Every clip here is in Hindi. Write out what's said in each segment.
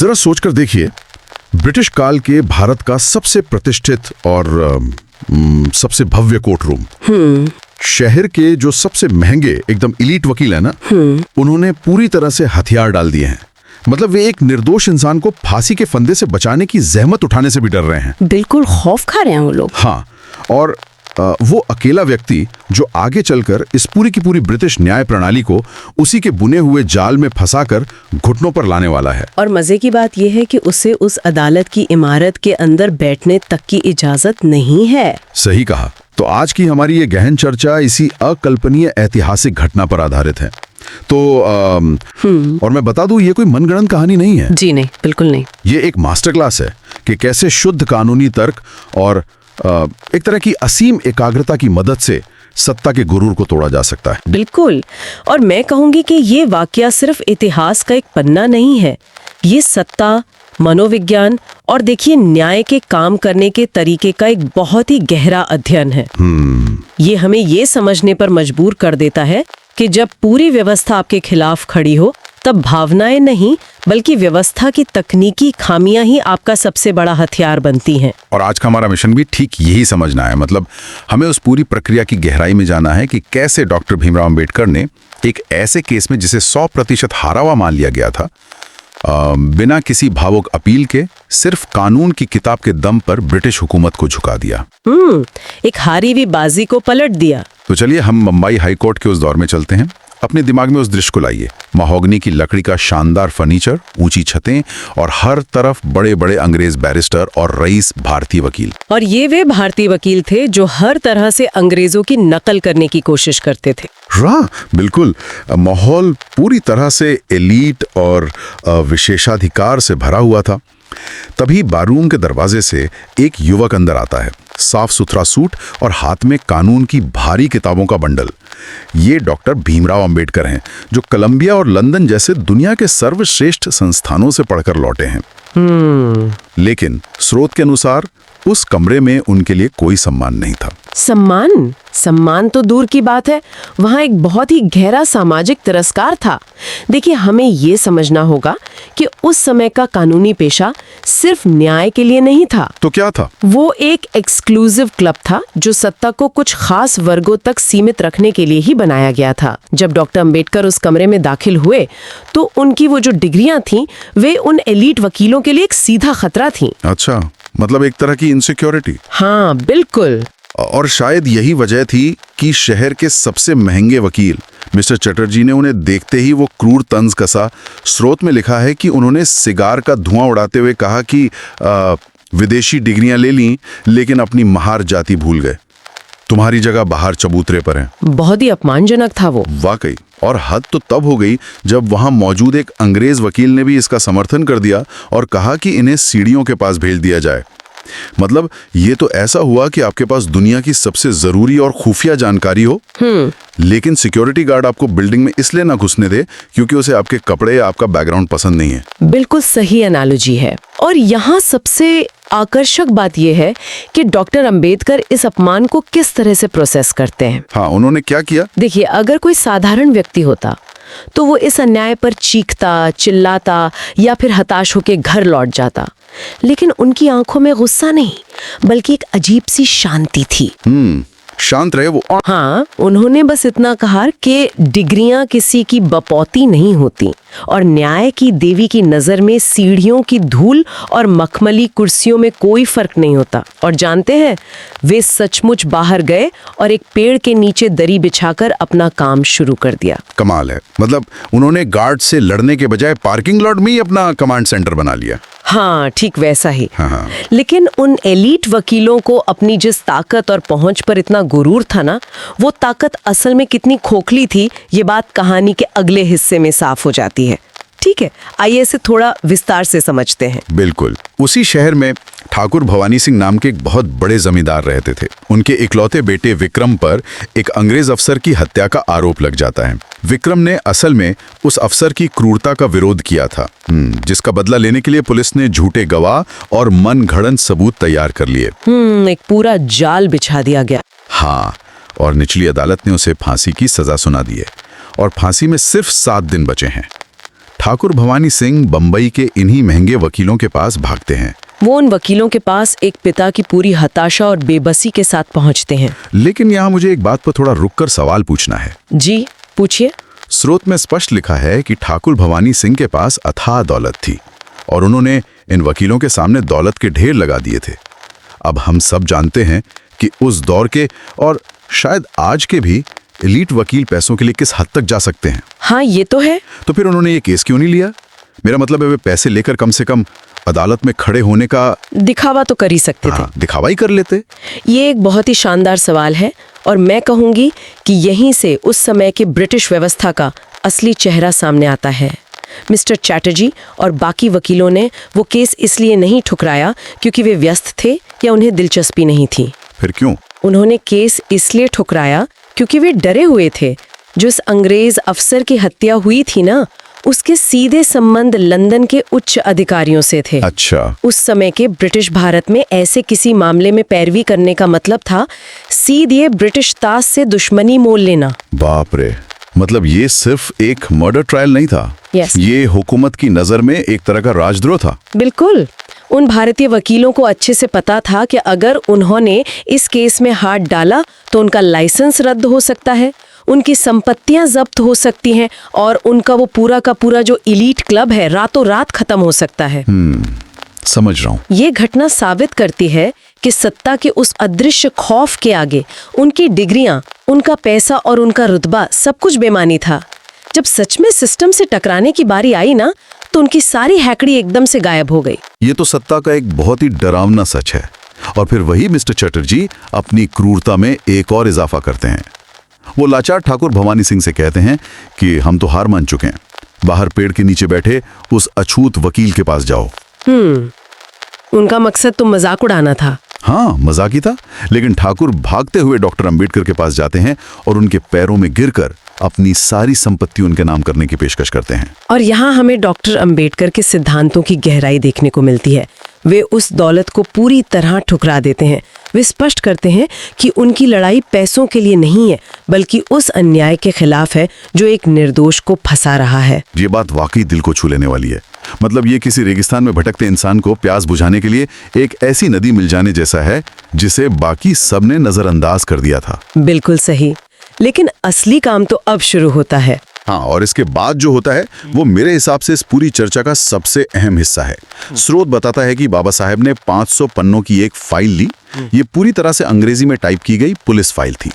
जरा सोचकर देखिए, ब्रिटिश काल के भारत का सबसे प्रतिष्ठित और सबसे भव्य कोर्ट रूम, शहर के जो सबसे महंगे एकदम इलीट वकील है ना, उन्होंने पूरी तरह से हथियार डाल दिए हैं। मतलब वे एक निर्दोष इंसान को फांसी के फंदे से बचाने की जहमत उठाने से भी डर रहे हैं। बिल्कुल खौफ खा रहे हैं वो लोग। हाँ, और वो अकेला व्यक्ति जो आगे चलकर इस पूरी की पूरी ब्रिटिश न्याय प्रणाली को उसी के बुने हुए जाल में फंसाकर घुटनों पर लाने वाला है। और मजे की बात यह है कि उसे उस अदालत की इमारत के अंदर बैठने तक की इजाजत नहीं है। सही कहा। तो आज की हमारी ये गहन चर्चा इसी अकल्पनीय ऐतिहासिक घटना पर आधारित है। तो और मैं बता दूं, ये कोई मनगढ़ंत कहानी नहीं है। जी नहीं, बिल्कुल नहीं। ये एक मास्टर क्लास है कि कैसे शुद्ध कानूनी तर्क और एक तरह की असीम एकाग्रता की मदद से सत्ता के गुरूर को तोड़ा जा सकता है। बिल्कुल। और मैं कहूंगी कि ये वाकया सिर्फ इतिहास का एक पन्ना नहीं है, ये सत्ता, मनोविज्ञान और देखिए न्याय के काम करने के तरीके का एक बहुत ही गहरा अध्ययन है। ये हमें ये समझने पर मजबूर कर देता है कि जब पूरी व्यवस्था आपके खिलाफ खड़ी हो, तब भावनाएं नहीं बल्कि व्यवस्था की तकनीकी खामियां ही आपका सबसे बड़ा हथियार बनती हैं। और आज का हमारा मिशन भी ठीक यही समझना है। मतलब हमें उस पूरी प्रक्रिया की गहराई में जाना है कि कैसे डॉक्टर भीमराव अंबेडकर ने एक ऐसे केस में जिसे 100% हारा हुआ मान लिया गया था, बिना किसी भावुक अपील के सिर्फ कानून की किताब के दम पर ब्रिटिश हुकूमत को झुका दिया। एक हारी हुई बाजी को पलट दिया। तो चलिए हम मुंबई हाईकोर्ट के उस दौर में चलते हैं। अपने दिमाग में उस दृश्य को लाइए। महोगनी की लकड़ी का शानदार फर्नीचर, ऊंची छतें और हर तरफ बड़े बड़े अंग्रेज बैरिस्टर और रईस भारतीय वकील। और ये वे भारतीय वकील थे जो हर तरह से अंग्रेजों की नकल करने की कोशिश करते थे। बिल्कुल। माहौल पूरी तरह से एलीट और विशेषाधिकार से भरा हुआ था। तभी बारूम के दरवाजे से एक युवक अंदर आता है, साफ सुथरा सूट और हाथ में कानून की भारी किताबों का बंडल। ये डॉक्टर भीमराव अंबेडकर हैं, जो कोलंबिया और लंदन जैसे दुनिया के सर्वश्रेष्ठ संस्थानों से पढ़कर लौटे हैं। लेकिन स्रोत के अनुसार उस कमरे में उनके लिए कोई सम्मान नहीं था। सम्मान तो दूर की बात है, वहां एक बहुत ही गहरा सामाजिक तिरस्कार था। देखिए, हमें ये समझना होगा कि उस समय का कानूनी पेशा सिर्फ न्याय के लिए नहीं था। तो क्या था? वो एक एक्सक्लूसिव क्लब था जो सत्ता को कुछ खास वर्गों तक सीमित रखने के लिए ही बनाया गया था। जब डॉक्टर अंबेडकर उस कमरे में दाखिल हुए तो उनकी वो जो डिग्रियां थीं, वे उन एलीट वकीलों के लिए एक सीधा खतरा थीं। अच्छा, मतलब एक तरह की इनसिक्योरिटी। हाँ, बिल्कुल। और शायद यही वजह थी कि शहर के सबसे महंगे वकील मिस्टर चटर्जी ने उन्हें देखते ही वो क्रूर तंज कसा। स्रोत में लिखा है कि उन्होंने सिगार का धुआं उड़ाते हुए कहा कि विदेशी डिग्रियां ले लीं लेकिन अपनी महार जाति भूल गए। तुम्हारी जगह बाहर चबूतरे पर है। बहुत ही अपमानजनक था वो। वाकई। और हद तो तब हो गई जब वहां मौजूद एक अंग्रेज वकील ने भी इसका समर्थन कर दिया और कहा कि इन्हें सीढ़ियों के पास भेज दिया जाए। मतलब ये तो ऐसा हुआ कि आपके पास दुनिया की सबसे जरूरी और खुफिया जानकारी हो, लेकिन सिक्योरिटी गार्ड आपको बिल्डिंग में इसलिए ना घुसने दे क्योंकि उसे आपके कपड़े या आपका बैकग्राउंड पसंद नहीं है। बिल्कुल सही एनालॉजी है। और यहाँ सबसे आकर्षक बात यह है कि डॉक्टर अंबेडकर इस अपमान को किस तरह से प्रोसेस करते हैं। हाँ, उन्होंने क्या किया? देखिए, अगर कोई साधारण व्यक्ति होता तो वो इस अन्याय पर चीखता, चिल्लाता या फिर हताश होकर घर लौट जाता। लेकिन उनकी आंखों में गुस्सा नहीं बल्कि एक अजीब सी शांति थी। शांत रहे वो। हाँ, उन्होंने बस इतना कहा कि डिग्रियां किसी की बपौती नहीं होती और न्याय की देवी की नजर में सीढ़ियों की धूल और मखमली कुर्सियों में कोई फर्क नहीं होता। और जानते हैं, वे सचमुच बाहर गए और एक पेड़ के नीचे दरी बिछाकर अपना काम शुरू कर दिया। कमाल है। मतलब उन्होंने गार्ड से लड़ने के बजाय पार्किंग लॉट में ही अपना कमांड सेंटर बना लिया। हाँ, ठीक वैसा ही। हाँ। लेकिन उन एलीट वकीलों को अपनी जिस ताकत और पहुंच पर इतना गुरूर था ना, वो ताकत असल में कितनी खोखली थी, ये बात कहानी के अगले हिस्से में साफ हो जाती है। ठीक है, आइए इसे थोड़ा विस्तार से समझते हैं। बिल्कुल। उसी शहर में ठाकुर भवानी सिंह नाम के एक बहुत बड़े जमींदार रहते थे। उनके इकलौते बेटे विक्रम पर एक अंग्रेज अफसर की हत्या का आरोप लग जाता है। विक्रम ने असल में उस अफसर की क्रूरता का विरोध किया था, जिसका बदला लेने के लिए पुलिस ने झूठे गवाह और मनगढ़ंत सबूत तैयार कर लिए। एक पूरा जाल बिछा दिया गया। हाँ, और निचली अदालत ने उसे फांसी की सजा सुना दी है और फांसी में सिर्फ 7 दिन बचे हैं। ठाकुर भवानी सिंह बंबई के इन्हीं महंगे वकीलों के पास भागते हैं। वो उन वकीलों के पास एक पिता की पूरी हताशा और बेबसी के साथ पहुंचते हैं। लेकिन यहाँ मुझे एक बात पर थोड़ा रुककर सवाल पूछना है। जी पूछिए। स्रोत में स्पष्ट लिखा है कि ठाकुर भवानी सिंह के पास अथाह दौलत थी और उन्होंने इन वकीलों के सामने दौलत के ढेर लगा दिए थे। अब हम सब जानते हैं कि उस दौर के और शायद आज के भी एलीट वकील पैसों के लिए किस हद तक जा सकते हैं। हाँ ये तो है। तो फिर उन्होंने ये केस क्यों नहीं लिया? मेरा मतलब है वे पैसे लेकर कम से कम अदालत में खड़े होने का दिखावा तो कर ही सकते थे। हाँ, दिखावा ही कर लेते। ये एक बहुत ही शानदार सवाल है और मैं कहूंगी कि यहीं से उस समय की ब्रिटिश व्यवस्था का असली चेहरा सामने आता है। मिस्टर चैटर्जी और बाकी वकीलों ने वो केस इसलिए नहीं ठुकराया क्योंकि वे व्यस्त थे या उन्हें दिलचस्पी नहीं थी। फिर क्यों? उन्होंने केस इसलिए ठुकराया क्योंकि वे डरे हुए थे। जो इस अंग्रेज अफसर की हत्या हुई थी ना, उसके सीधे संबंध लंदन के उच्च अधिकारियों से थे। अच्छा। उस समय के ब्रिटिश भारत में ऐसे किसी मामले में पैरवी करने का मतलब था सीधे ब्रिटिश ताज से दुश्मनी मोल लेना। बाप रे, मतलब ये सिर्फ एक मर्डर ट्रायल नहीं था। Yes. ये हुकूमत की नजर में एक तरह का राजद्रोह था। बिल्कुल। उन भारतीय वकीलों को अच्छे से पता था कि अगर उन्होंने इस केस में हाथ डाला तो उनका लाइसेंस रद्द हो सकता है, उनकी संपत्तियां जब्त हो सकती हैं और उनका वो पूरा का पूरा जो इलीट क्लब है रातों रात खत्म हो सकता है। समझ रहा हूँ। ये घटना साबित करती है कि सत्ता के उस अदृश्य खौफ के आगे उनकी डिग्रियां, उनका पैसा और उनका रुतबा सब कुछ बेमानी था। जब सच में सिस्टम से टकराने की बारी आई ना, तो उनकी सारी हैकड़ी एकदम से गायब हो गई। ये तो सत्ता का एक बहुत ही डरावना सच है। और फिर वही मिस्टर चटर्जी अपनी क्रूरता में एक और इजाफा करते हैं। वो लाचार ठाकुर भवानी सिंह से कहते हैं कि हम तो हार मान चुके हैं, बाहर पेड़ के नीचे बैठे उस अछूत वकील के पास जाओ। उनका मकसद तो मजाक उड़ाना था। हाँ, मजाक ही था। लेकिन ठाकुर भागते हुए डॉक्टर अंबेडकर के पास जाते हैं और उनके पैरों में गिरकर अपनी सारी संपत्ति उनके नाम करने की पेशकश करते हैं। और यहाँ हमें डॉक्टर अंबेडकर के सिद्धांतों की गहराई देखने को मिलती है। वे उस दौलत को पूरी तरह ठुकरा देते हैं। वे स्पष्ट करते हैं कि उनकी लड़ाई पैसों के लिए नहीं है, बल्कि उस अन्याय के खिलाफ है जो एक निर्दोष को फंसा रहा है। ये बात वाकई दिल को छू लेने वाली है। मतलब ये किसी रेगिस्तान में भटकते इंसान को प्यास बुझाने के लिए एक ऐसी नदी मिल जाने जैसा है जिसे बाकी सबने नजरअंदाज कर दिया था। बिल्कुल सही। लेकिन असली काम तो अब शुरू होता है। हाँ, और इसके बाद जो होता है वो मेरे हिसाब से इस पूरी चर्चा का सबसे अहम हिस्सा है। स्रोत बताता है कि बाबा साहेब ने 500 पन्नों की एक फाइल ली। ये पूरी तरह से अंग्रेजी में टाइप की गई पुलिस फाइल थी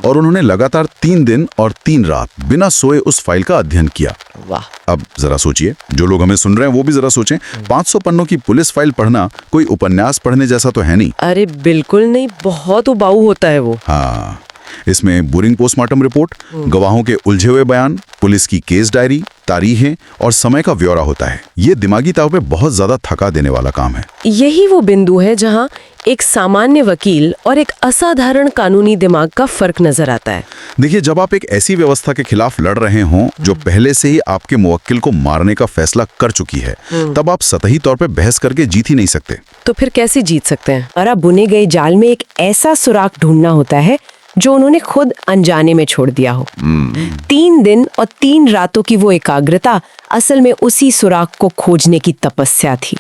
और उन्होंने लगातार 3 दिन और 3 रात बिना सोए उस फाइल का अध्ययन किया। वाह। अब जरा सोचिए, जो लोग हमें सुन रहे हैं वो भी जरा सोचें। 500 पन्नों की पुलिस फाइल पढ़ना कोई उपन्यास पढ़ने जैसा तो है नहीं। अरे बिल्कुल नहीं, बहुत उबाऊ होता है वो। हाँ, इसमें बोरिंग पोस्टमार्टम रिपोर्ट, गवाहों के उलझे हुए बयान, पुलिस की केस डायरी, तारीखें और समय का ब्यौरा होता है। ये दिमागी तौर पे बहुत ज्यादा थका देने वाला काम है। यही वो बिंदु है जहां एक सामान्य वकील और एक असाधारण कानूनी दिमाग का फर्क नजर आता है। देखिए, जब आप एक ऐसी व्यवस्था के खिलाफ लड़ रहे हों जो पहले से ही आपके मुवक्किल को मारने का फैसला कर चुकी है, तब आप सतही तौर पे बहस करके जीत ही नहीं सकते। तो फिर कैसे जीत सकते हैं? और बुने गए जाल में एक ऐसा सुराग ढूंढना होता है जो उन्होंने खुद अनजाने में छोड़ दिया हो। 3 दिन और 3 रातों की वो एकाग्रता असल में उसी सुराग को खोजने की तपस्या थी।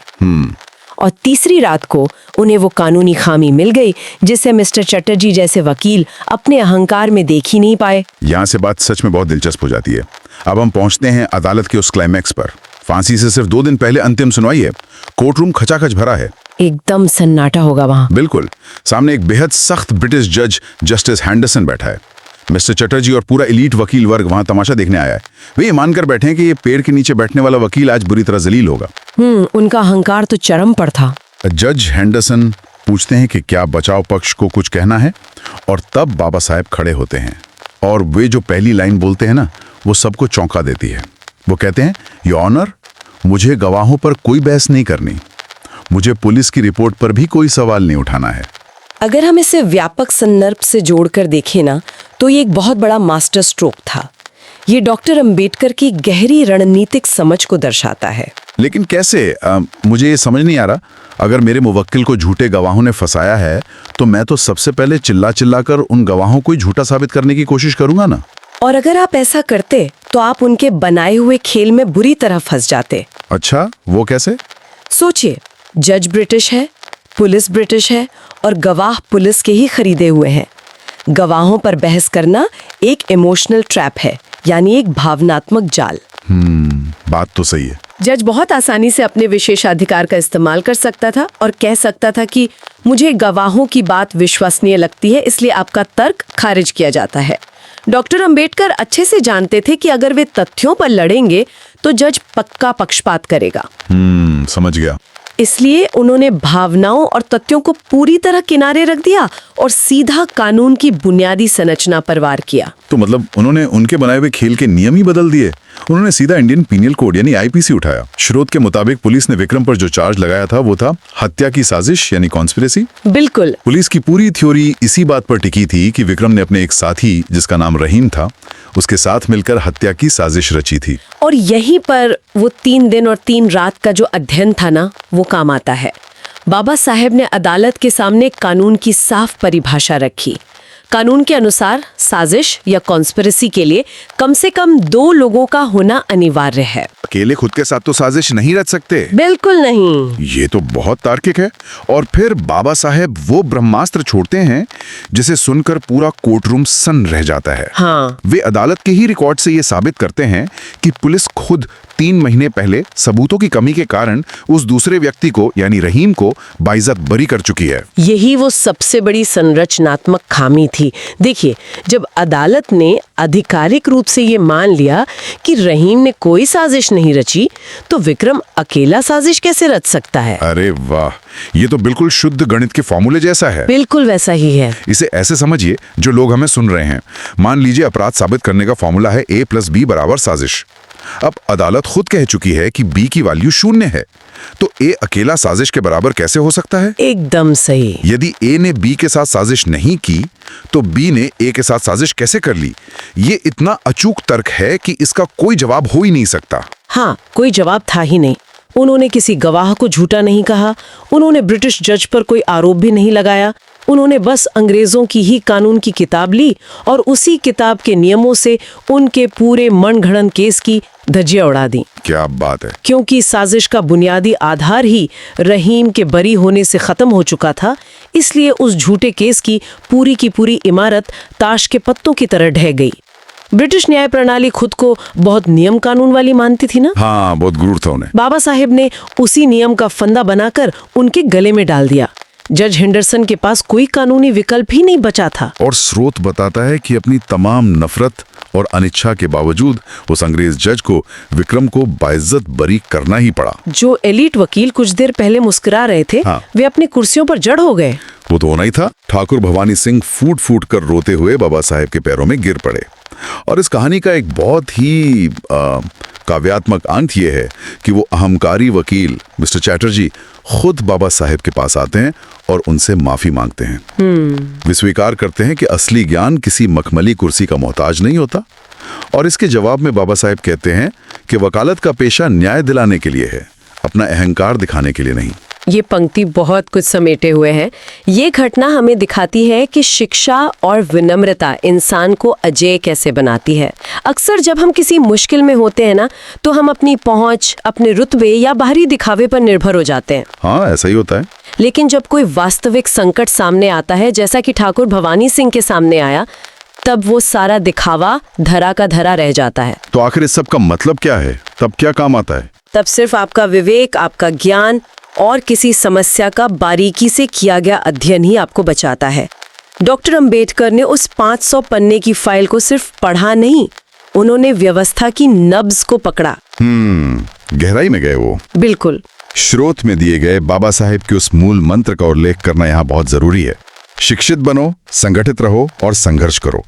और तीसरी रात को उन्हें वो कानूनी खामी मिल गई जिसे मिस्टर चटर्जी जैसे वकील अपने अहंकार में देख ही नहीं पाए। यहाँ से बात सच में बहुत दिलचस्प हो जाती है। अब हम पहुंचते हैं अदालत के उस क्लाइमैक्स पर। फांसी से सिर्फ 2 दिन पहले अंतिम सुनवाई है। कोर्टरूम खचाखच भरा है। एकदम सन्नाटा होगा वहां। बिल्कुल। सामने एक बेहद सख्त ब्रिटिश जज जस्टिस हैंडरसन बैठा है। मिस्टर चटर्जी और पूरा एलीट वकील वर्ग वहां तमाशा देखने आया है। वे ये मानकर बैठे हैं कि ये पेड़ के नीचे बैठने वाला वकील आज बुरी तरह जलील होगा। उनका अहंकार तो चरम पर था। जज हैंडरसन पूछते हैं कि क्या बचाव पक्ष को कुछ कहना है, और तब बाबा साहेब खड़े होते हैं और वे जो पहली लाइन बोलते हैं ना, वो सबको चौंका देती है। वो कहते हैं, योर ऑनर, मुझे गवाहों पर कोई बहस नहीं करनी, मुझे पुलिस की रिपोर्ट पर भी कोई सवाल नहीं उठाना है। अगर हम इसे व्यापक संदर्भ से जोड़कर देखें ना, तो ये एक बहुत बड़ा मास्टर स्ट्रोक था। ये डॉक्टर अंबेडकर की गहरी रणनीतिक समझ को दर्शाता है। लेकिन कैसे? मुझे ये समझ नहीं आ रहा। अगर मेरे मुवक्किल को झूठे गवाहों ने फंसाया है तो मैं तो सबसे पहले चिल्ला चिल्ला कर उन गवाहों को ही झूठा साबित करने की कोशिश करूंगा ना। और अगर आप ऐसा करते तो आप उनके बनाए हुए खेल में बुरी तरह फंस जाते। अच्छा, वो कैसे? सोचिए, जज ब्रिटिश है, पुलिस ब्रिटिश है और गवाह पुलिस के ही खरीदे हुए हैं। गवाहों पर बहस करना एक इमोशनल ट्रैप है, यानी एक भावनात्मक जाल। बात तो सही है। जज बहुत आसानी से अपने विशेषाधिकार का इस्तेमाल कर सकता था और कह सकता था कि मुझे गवाहों की बात विश्वसनीय लगती है, इसलिए आपका तर्क खारिज किया जाता है। डॉक्टर अंबेडकर अच्छे से जानते थे कि अगर वे तथ्यों पर लड़ेंगे तो जज पक्का पक्षपात करेगा। समझ गया। इसलिए उन्होंने भावनाओं और तथ्यों को पूरी तरह किनारे रख दिया और सीधा कानून की बुनियादी संरचना पर वार किया। तो मतलब उन्होंने उनके बनाए हुए खेल के नियम ही बदल दिए। उन्होंने सीधा इंडियन पीनल कोड यानी आईपीसी उठाया। स्रोत के मुताबिक पुलिस ने विक्रम पर जो चार्ज लगाया था वो था हत्या की साजिश यानी कॉन्स्पिरेसी। बिल्कुल। पुलिस की पूरी थ्योरी इसी बात पर टिकी थी कि विक्रम ने अपने एक साथी जिसका नाम रहीम था उसके साथ मिलकर हत्या की साजिश रची थी। और यहीं पर वो 3 दिन और 3 रात का जो अध्ययन था ना, वो काम आता है। बाबा साहेब ने अदालत के सामने कानून की साफ परिभाषा रखी। कानून के अनुसार साजिश या कॉन्स्पिरेसी के लिए कम से कम 2 लोगों का होना अनिवार्य है। अकेले खुद के साथ तो साजिश नहीं रच सकते। बिल्कुल नहीं। ये तो बहुत तार्किक है। और फिर बाबा साहेब वो ब्रह्मास्त्र छोड़ते हैं जिसे सुनकर पूरा कोर्टरूम सन्न रह जाता है। हाँ। वे अदालत के ही रिकॉर्ड से ये साबित करते हैं कि पुलिस खुद 3 महीने पहले सबूतों की कमी के कारण उस दूसरे व्यक्ति को यानी रहीम को बाइज्जत बरी कर चुकी है। यही वो सबसे बड़ी संरचनात्मक खामी थी। देखिए, जब अदालत ने आधिकारिक रूप से ये मान लिया कि रहीम ने कोई साजिश नहीं रची, तो विक्रम अकेला साजिश कैसे रच सकता है? अरे वाह, ये तो बिल्कुल शुद्ध गणित के फॉर्मूले जैसा है। बिल्कुल वैसा ही है। इसे ऐसे समझिए, जो लोग हमें सुन रहे हैं, मान लीजिए अपराध साबित करने का फॉर्मूला है A+B = साजिश। अब अदालत खुद कह चुकी है कि B की वैल्यू 0 है, तो A अकेला साजिश के बराबर कैसे हो सकता है? एकदम सही। यदि A ने B के साथ साजिश नहीं की, तो B ने A के साथ साजिश कैसे कर ली? ये इतना अचूक तर्क है कि इसका कोई जवाब हो ही नहीं सकता। हाँ, कोई जवाब था ही नहीं। उन्होंने किसी गवाह को झूठा नहीं कहा, उन्होंने ब्रिटिश जज पर कोई आरोप भी नहीं लगाया। उन्होंने बस अंग्रेजों की ही कानून की किताब ली और उसी किताब के नियमों से उनके पूरे मनगढ़ंत केस की धज्जियां उड़ा दी। क्या बात है। क्योंकि साजिश का बुनियादी आधार ही रहीम के बरी होने से खत्म हो चुका था, इसलिए उस झूठे केस की पूरी इमारत ताश के पत्तों की तरह ढह गई। ब्रिटिश न्याय प्रणाली खुद को बहुत नियम कानून वाली मानती थी ना। हाँ, बहुत गुरूर था उन्हें। बाबा साहेब ने उसी नियम का फंदा बनाकर उनके गले में डाल दिया। जज हेंडरसन के पास कोई कानूनी विकल्प ही नहीं बचा था। और स्रोत बताता है कि अपनी तमाम नफरत और अनिच्छा के बावजूद उस अंग्रेज जज को विक्रम को बाइज्जत बरी करना ही पड़ा। जो एलीट वकील कुछ देर पहले मुस्कुरा रहे थे, हाँ। वे अपनी कुर्सियों पर जड़ हो गए। वो तो होना ही था। ठाकुर भवानी सिंह फूट फूट कर रोते हुए बाबा साहेब के पैरों में गिर पड़े। और इस कहानी का एक बहुत ही काव्यात्मक अंत ये है कि वो अहंकारी वकील मिस्टर चैटर्जी खुद बाबा साहेब के पास आते हैं और उनसे माफी मांगते हैं। वे स्वीकार करते हैं कि असली ज्ञान किसी मखमली कुर्सी का मोहताज नहीं होता। और इसके जवाब में बाबा साहेब कहते हैं कि वकालत का पेशा न्याय दिलाने के लिए है, अपना अहंकार दिखाने के लिए नहीं। ये पंक्ति बहुत कुछ समेटे हुए है। ये घटना हमें दिखाती है कि शिक्षा और विनम्रता इंसान को अजेय कैसे बनाती है। अक्सर जब हम किसी मुश्किल में होते हैं ना, तो हम अपनी पहुंच, अपने रुतबे या बाहरी दिखावे पर निर्भर हो जाते हैं। हाँ, ऐसा ही होता है। लेकिन जब कोई वास्तविक संकट सामने आता है, जैसा कि ठाकुर भवानी सिंह के सामने आया, तब वो सारा दिखावा धरा का धरा रह जाता है। तो आखिर इस सब का मतलब क्या है? तब क्या काम आता है? तब सिर्फ आपका विवेक, आपका ज्ञान और किसी समस्या का बारीकी से किया गया अध्ययन ही आपको बचाता है। डॉक्टर अंबेडकर ने उस 500 पन्ने की फाइल को सिर्फ पढ़ा नहीं, उन्होंने व्यवस्था की नब्ज को पकड़ा। गहराई में गए वो। बिल्कुल। स्रोत में दिए गए बाबा साहेब के उस मूल मंत्र का उल्लेख करना यहाँ बहुत जरूरी है। शिक्षित बनो, संगठित रहो और संघर्ष करो।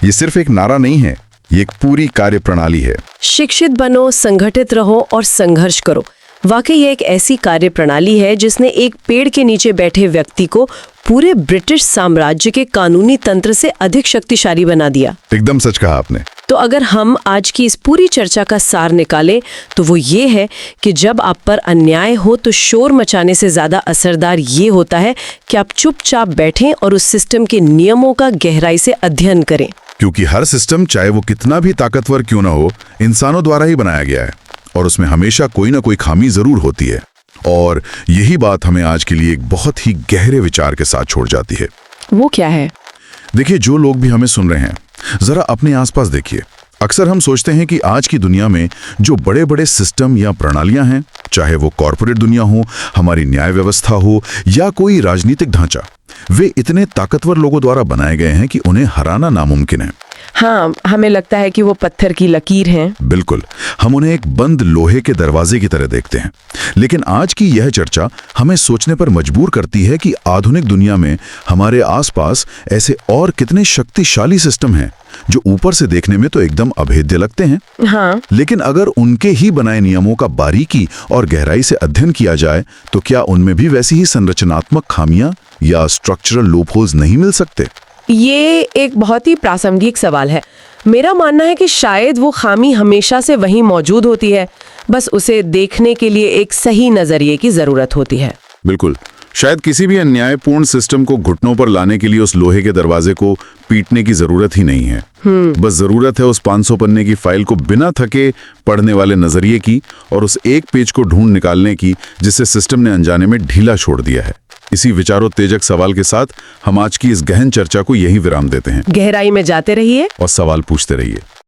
ये सिर्फ एक नारा नहीं है, ये एक पूरी कार्य प्रणाली है। शिक्षित बनो, संगठित रहो और संघर्ष करो। वाकई ये एक ऐसी कार्य प्रणाली है जिसने एक पेड़ के नीचे बैठे व्यक्ति को पूरे ब्रिटिश साम्राज्य के कानूनी तंत्र से अधिक शक्तिशाली बना दिया। एकदम सच कहा आपने। तो अगर हम आज की इस पूरी चर्चा का सार निकालें तो वो ये है कि जब आप पर अन्याय हो तो शोर मचाने से ज्यादा असरदार ये होता है कि आप चुपचाप बैठें और उस सिस्टम के नियमों का गहराई से अध्ययन करें। क्योंकि हर सिस्टम, चाहे वो कितना भी ताकतवर क्यों ना हो, इंसानों द्वारा ही बनाया गया है और उसमें हमेशा कोई ना कोई खामी जरूर होती है। और यही बात हमें आज के लिए एक बहुत ही गहरे विचार के साथ छोड़ जाती है। वो क्या है? देखिए, जो लोग भी हमें सुन रहे हैं, जरा अपने आसपास देखिए। अक्सर हम सोचते हैं कि आज की दुनिया में जो बड़े बड़े सिस्टम या प्रणालियां हैं, चाहे वो कॉरपोरेट दुनिया हो, हमारी न्याय व्यवस्था हो या कोई राजनीतिक ढांचा, वे इतने ताकतवर लोगों द्वारा बनाए गए हैं कि उन्हें हराना नामुमकिन है। हाँ, हमें लगता है कि वो पत्थर की लकीर हैं। बिल्कुल, हम उन्हें एक बंद लोहे के दरवाजे की तरह देखते हैं। लेकिन आज की यह चर्चा हमें सोचने पर मजबूर करती है कि आधुनिक दुनिया में हमारे आसपास ऐसे और कितने शक्तिशाली सिस्टम हैं जो ऊपर से देखने में तो एकदम अभेद्य लगते हैं। हाँ, लेकिन अगर उनके ही बनाए नियमों का बारीकी और गहराई से अध्ययन किया जाए तो क्या उनमें भी वैसी ही संरचनात्मक खामियां या स्ट्रक्चरल लूपहोल्स नहीं मिल सकते? ये एक बहुत ही प्रासंगिक सवाल है। मेरा मानना है कि शायद वो खामी हमेशा से वहीं मौजूद होती है, बस उसे देखने के लिए एक सही नजरिए की जरूरत होती है। बिल्कुल, शायद किसी भी अन्यायपूर्ण सिस्टम को घुटनों पर लाने के लिए उस लोहे के दरवाजे को पीटने की जरूरत ही नहीं है। बस जरूरत है उस 500 पन्ने की फाइल को बिना थके पढ़ने वाले नजरिए की और उस एक पेज को ढूंढ निकालने की जिसे सिस्टम ने अनजाने में ढीला छोड़ दिया है। इसी विचारोत्तेजक सवाल के साथ हम आज की इस गहन चर्चा को यही विराम देते हैं। गहराई में जाते रहिए और सवाल पूछते रहिए।